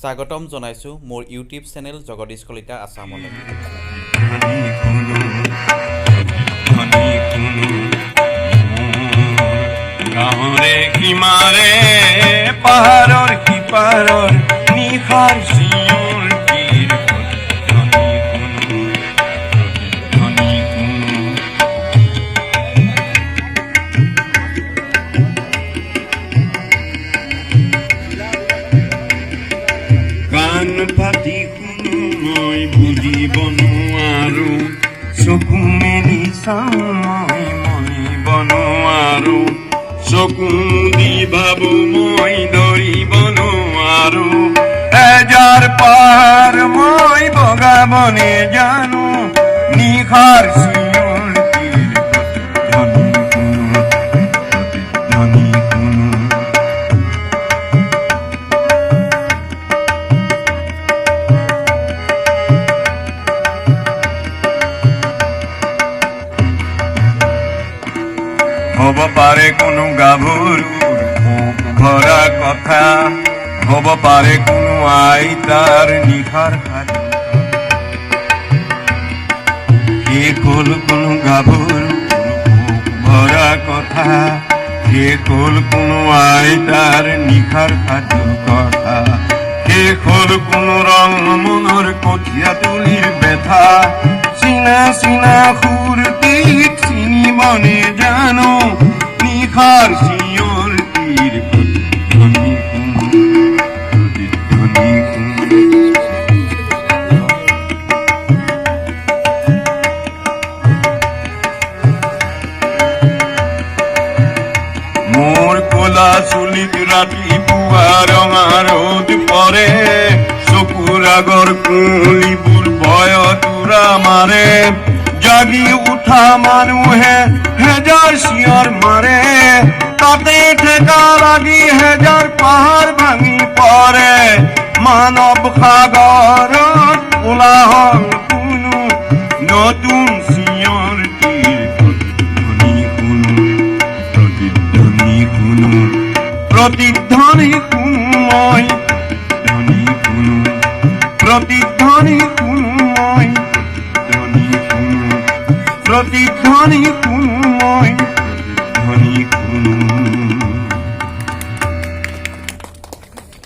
স্বাগতম জনাইছোঁ মোৰ ইউটিউব চেনেল জগদীশ কলিতা আছামলৈ। গাঁৱৰে সীমাৰে পাহাৰৰ সিপাৰৰ নিশাৰ চিঞৰ তীৰ ধ্বনি কোনো কাণ পাতি শুনো মই বুজিব নোৱাৰো, চকু মেলি চাওঁ মই মনিব নোৱাৰো, চকু দি ভাবো মই ধৰিব নোৱাৰো, এজাৰ পাৰ মই বগাবনে জানো, নিশাৰ চিঞৰ তীৰ ধ্বনি কোনো ধ্বনি কোনো হ'ব পাৰে কোনো গাভৰুৰ মুখ ভৰা কথা, হ'ব পাৰে কোনো আইতাৰ নিশাৰ সাধু, শেষ হ'ল কোনো গাভৰুৰ মুখ ভৰা কথা, শেষ হ'ল কোনো আইতাৰ নিশাৰ সাধু কথা, শেষ হ'ল কোনো ৰং মনৰ কঠীয়া তুলিৰ বেথা, চিনা চিনা সুৰটিক চিনিবনে জানো, নিশাৰ চিঞৰ তীৰ ধ্বনি কোনো ধ্বনি কোনো মোৰ কলা চুলিত ৰাতিপুৱা ৰঙা ৰ'দ পৰে, চকুৰ আগৰ কুঁৱলীবোৰ ভয়ত উৰা মাৰে, জাগি উঠা মানুহে হেজাৰ চিঞৰ মাৰে, তাতে ঠেকা লাগি হেজাৰ পাহাৰ ভাঙি পৰে, মানৱ সাগৰত কোলাহল কোনো নতুন চিঞৰ তীৰ ধ্বনি কোনো প্ৰতিধ্বনি কোনো প্ৰতিধ্বনি কোনো মই ধ্বনি কোনো প্ৰতিধ্বনি কোনো মই প্ৰতিধ্বনি কোনো মই